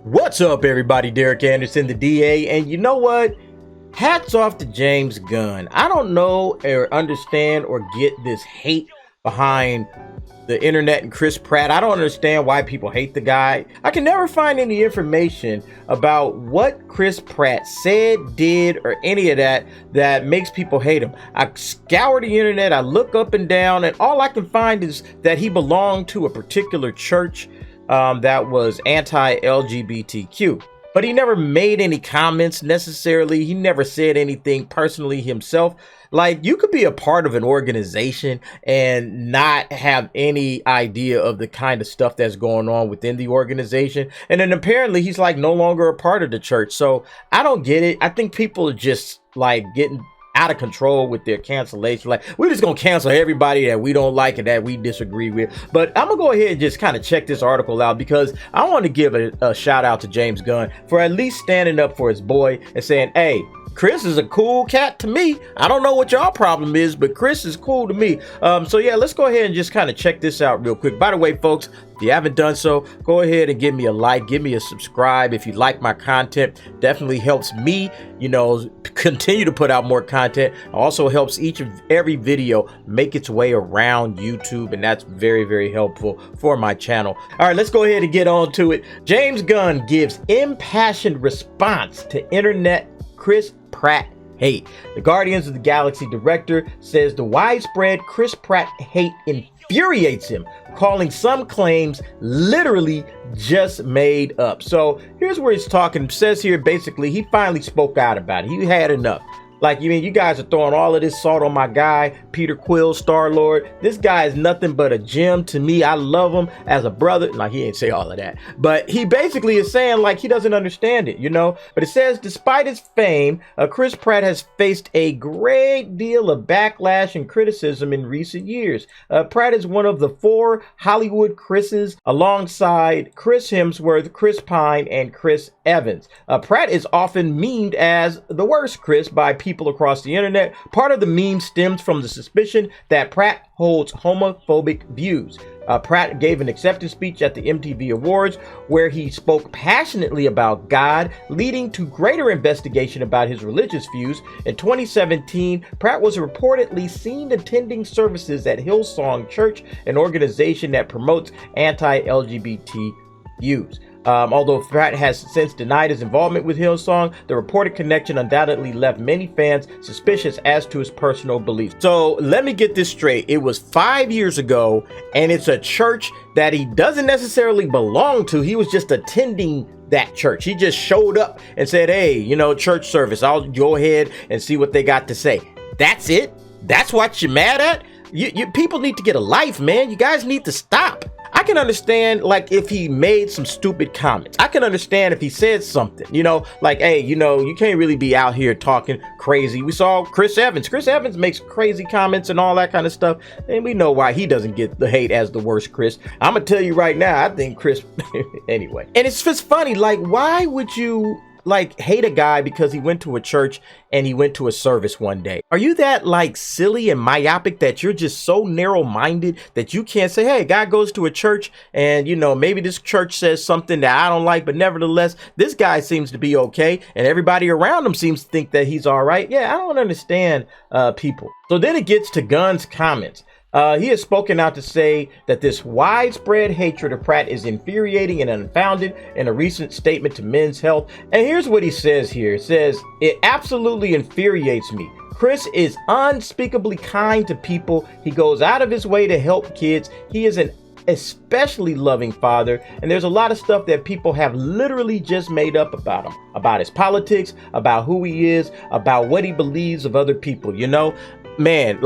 What's up, everybody? Derek Anderson, the DA, and you know what? Hats off to James Gunn. I don't know or understand or get this hate behind the internet and Chris Pratt. I don't understand why people hate the guy. I can never find any information about what Chris Pratt said, did, or any of that makes people hate him. I scour the internet, I look up and down, and all I can find is that he belonged to a particular church that was anti-LGBTQ. But he never made any comments necessarily. He never said anything personally himself. Like, you could be a part of an organization and not have any idea of the kind of stuff that's going on within the organization. And then apparently he's like no longer a part of the church. So I don't get it. I think people are just like getting out of control with their cancellation. Like, we're just gonna cancel everybody that we don't like and that we disagree with. But I'm gonna go ahead and just kind of check this article out, because I want to give a shout out to James Gunn for at least standing up for his boy and saying, hey, Chris is a cool cat to me. I don't know what y'all problem is, but Chris is cool to me. So yeah, let's go ahead and just kind of check this out real quick. By the way, folks, if you haven't done so, go ahead and give me a like, give me a subscribe. If you like my content, definitely helps me, continue to put out more content. Also helps each and every video make its way around YouTube, and that's very, very helpful for my channel. All right, let's go ahead and get on to it. James Gunn gives impassioned response to internet Chris Pratt hate. The Guardians of the Galaxy director says the widespread Chris Pratt hate infuriates him, calling some claims literally just made up. So here's where he's talking. Says here basically he finally spoke out about it. He had enough. Like, you guys are throwing all of this salt on my guy, Peter Quill, Star-Lord. This guy is nothing but a gem to me. I love him as a brother. Like, he ain't say all of that. But he basically is saying, like, he doesn't understand it, But it says, despite his fame, Chris Pratt has faced a great deal of backlash and criticism in recent years. Pratt is one of the 4 Hollywood Chris's alongside Chris Hemsworth, Chris Pine, and Chris Evans. Pratt is often memed as the worst Chris by people across the internet. Part of the meme stems from the suspicion that Pratt holds homophobic views. Pratt gave an acceptance speech at the MTV Awards where he spoke passionately about God, leading to greater investigation about his religious views. In 2017, Pratt was reportedly seen attending services at Hillsong Church, an organization that promotes anti-LGBT views. Although Pratt has since denied his involvement with Hillsong, the reported connection undoubtedly left many fans suspicious as to his personal beliefs. So let me get this straight. It was 5 years ago, and it's a church that he doesn't necessarily belong to. He was just attending that church. He just showed up and said, hey, church service, I'll go ahead and see what they got to say. That's it? That's what you're mad at? You people need to get a life, man. You guys need to stop. I can understand, like, if he made some stupid comments. I can understand if he said something, like, hey, you can't really be out here talking crazy. We saw Chris Evans. Chris Evans makes crazy comments and all that kind of stuff, and we know why he doesn't get the hate as the worst Chris. I'm gonna tell you right now, I think Chris, anyway. And it's just funny, like, why would you hate a guy because he went to a church and he went to a service one day? Are you that silly and myopic that you're just so narrow-minded that you can't say, hey, guy goes to a church and maybe this church says something that I don't like, but nevertheless this guy seems to be okay and everybody around him seems to think that he's all right? Yeah, I don't understand people. So then it gets to Gunn's comments. He has spoken out to say that this widespread hatred of Pratt is infuriating and unfounded in a recent statement to Men's Health. And here's what he says here. It says, it absolutely infuriates me. Chris is unspeakably kind to people. He goes out of his way to help kids. He is an especially loving father, and there's a lot of stuff that people have literally just made up about him, about his politics, about who he is, about what he believes of other people. Man,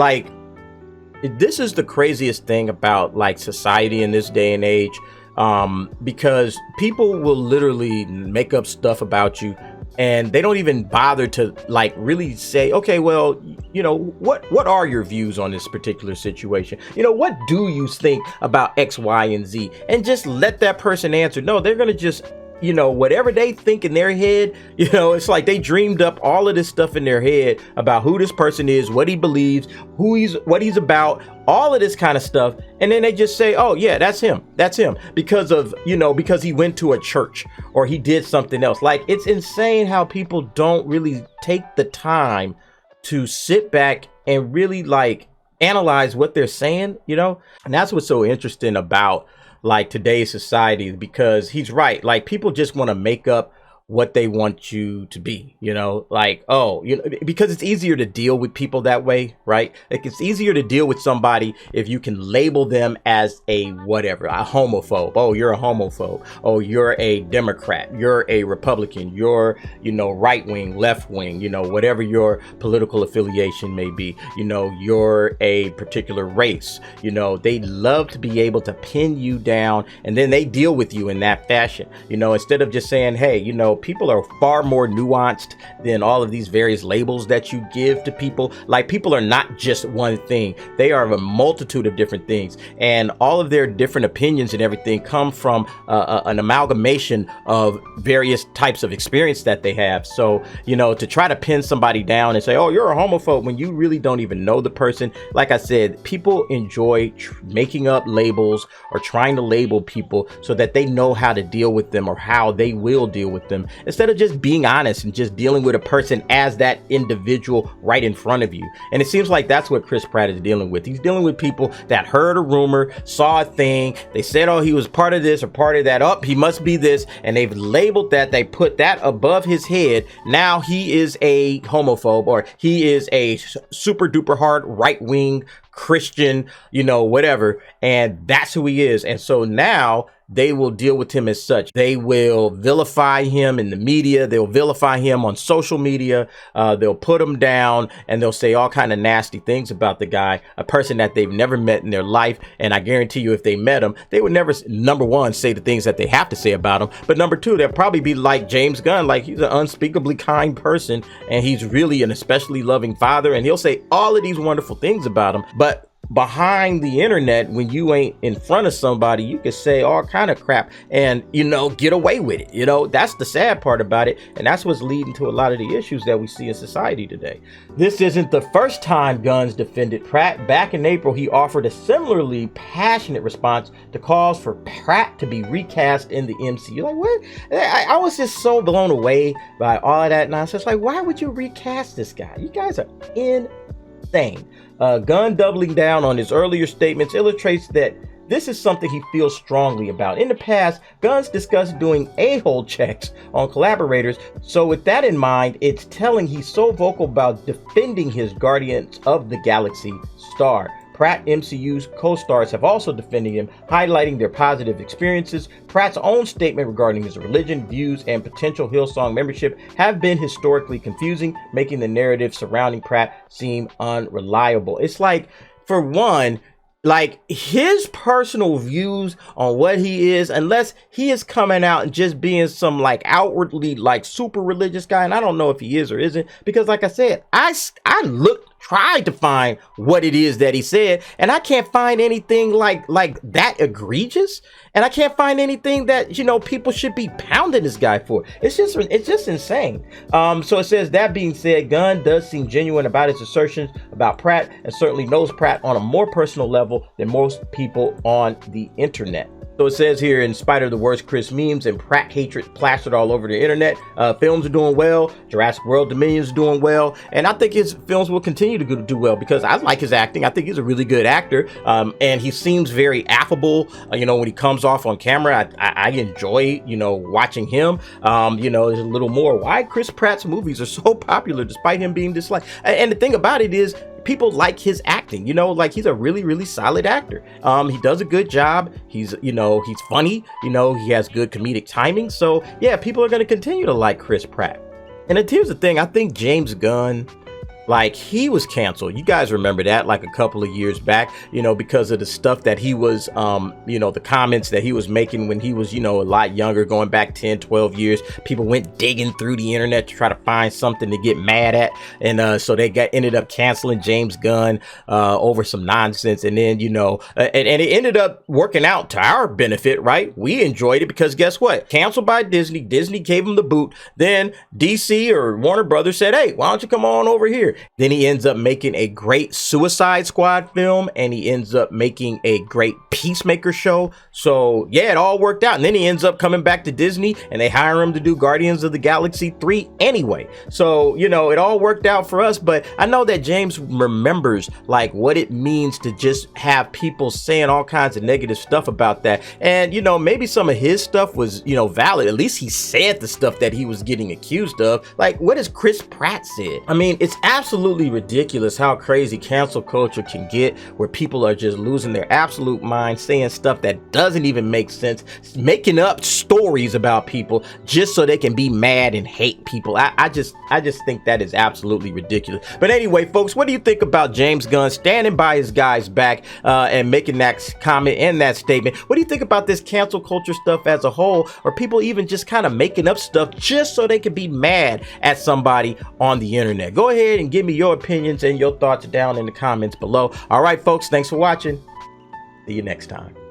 this is the craziest thing about society in this day and age, because people will literally make up stuff about you and they don't even bother to really say, okay, well, what are your views on this particular situation? What do you think about X, Y, and Z? And just let that person answer. No, they're going to just you know, whatever they think in their head, you know, it's like they dreamed up all of this stuff in their head about who this person is, what he believes, what he's about, all of this kind of stuff. And then they just say, oh yeah, that's him because of, you know, because he went to a church or he did something else. Like, it's insane how people don't really take the time to sit back and really like analyze what they're saying, you know. And that's what's so interesting about like today's society, because he's right. Like, people just want to make up what they want you to be, you know, like, oh, you know, because it's easier to deal with people that way, right? Like, it's easier to deal with somebody if you can label them as a whatever, a homophobe. Oh, you're a homophobe. Oh, you're a Democrat. You're a Republican. You're, you know, right wing, left wing, you know, whatever your political affiliation may be. You know, you're a particular race. You know, they love to be able to pin you down, and then they deal with you in that fashion, you know, instead of just saying, hey, you know, people are far more nuanced than all of these various labels that you give to people. Like, people are not just one thing. They are a multitude of different things, and all of their different opinions and everything come from an amalgamation of various types of experience that they have. So, you know, to try to pin somebody down and say, oh, you're a homophobe, when you really don't even know the person. Like I said, people enjoy making up labels or trying to label people so that they know how to deal with them or how they will deal with them, instead of just being honest and just dealing with a person as that individual right in front of you. And it seems like that's what Chris Pratt is dealing with. He's dealing with people that heard a rumor, saw a thing, they said, oh, he was part of this or part of that, oh, he must be this, and they've labeled that, they put that above his head. Now he is a homophobe, or he is a super duper hard right wing Christian, you know, whatever, and that's who he is. And so now they will deal with him as such. They will vilify him in the media. They'll vilify him on social media. They'll put him down, and they'll say all kind of nasty things about the guy, a person that they've never met in their life. And I guarantee you, if they met him, they would never, number one, say the things that they have to say about him. But number two, they'll probably be like James Gunn, like he's an unspeakably kind person, and he's really an especially loving father. And he'll say all of these wonderful things about him. But behind the internet, when you ain't in front of somebody, you can say all kind of crap and, you know, get away with it. You know, that's the sad part about it, and that's what's leading to a lot of the issues that we see in society today. This isn't the first time Gunn's defended Pratt. Back in April, he offered a similarly passionate response to calls for Pratt to be recast in the MCU. Like, what? I was just so blown away by all of that nonsense. Like, why would you recast this guy? You guys are insane. Gunn, doubling down on his earlier statements, illustrates that this is something he feels strongly about. In the past, Gunn's discussed doing a-hole checks on collaborators, so with that in mind, it's telling he's so vocal about defending his Guardians of the Galaxy star. Pratt MCU's co-stars have also defended him, highlighting their positive experiences. Pratt's own statement regarding his religion, views, and potential Hillsong membership have been historically confusing, making the narrative surrounding Pratt seem unreliable. It's like, for one, like, his personal views on what he is, unless he is coming out and just being some like outwardly like super religious guy, and I don't know if he is or isn't, because like I said, I tried to find what it is that he said, and I can't find anything like that egregious, and I can't find anything that, you know, people should be pounding this guy for. It's just insane. So it says, that being said, Gunn does seem genuine about his assertions about Pratt, and certainly knows Pratt on a more personal level than most people on the internet. So it says here, in spite of the worst Chris memes and Pratt hatred plastered all over the internet, films are doing well. Jurassic World Dominion is doing well, and I think his films will continue to do well, because I like his acting. I think he's a really good actor, and he seems very affable. You know, when he comes off on camera, I enjoy, you know, watching him. You know, there's a little more why Chris Pratt's movies are so popular despite him being disliked. And the thing about it is, people like his acting, you know, like he's a really, really solid actor. He does a good job. He's, you know, he's funny, you know, he has good comedic timing. So yeah, people are going to continue to like Chris Pratt. And here's the thing, I think James Gunn Like, he was canceled. You guys remember that, like a couple of years back, you know, because of the stuff that he was, you know, the comments that he was making when he was, you know, a lot younger, going back 10, 12 years. People went digging through the internet to try to find something to get mad at. And so they ended up canceling James Gunn over some nonsense. And then, you know, and it ended up working out to our benefit, right? We enjoyed it because guess what? Canceled by Disney. Disney gave him the boot. Then DC or Warner Brothers said, hey, why don't you come on over here? Then he ends up making a great Suicide Squad film, and he ends up making a great Peacemaker show. So yeah, it all worked out. And then he ends up coming back to Disney, and they hire him to do Guardians of the Galaxy 3 anyway. So, you know, it all worked out for us. But I know that James remembers like what it means to just have people saying all kinds of negative stuff about that. And, you know, maybe some of his stuff was, you know, valid. At least he said the stuff that he was getting accused of. Like, what has Chris Pratt said? I mean, it's absolutely ridiculous how crazy cancel culture can get, where people are just losing their absolute mind, saying stuff that doesn't even make sense, making up stories about people just so they can be mad and hate people. I just think that is absolutely ridiculous. But anyway, folks, what do you think about James Gunn standing by his guys back and making that comment and that statement? What do you think about this cancel culture stuff as a whole, or people even just kind of making up stuff just so they can be mad at somebody on the internet? Go ahead and give me your opinions and your thoughts down in the comments below. All right, folks, thanks for watching. See you next time.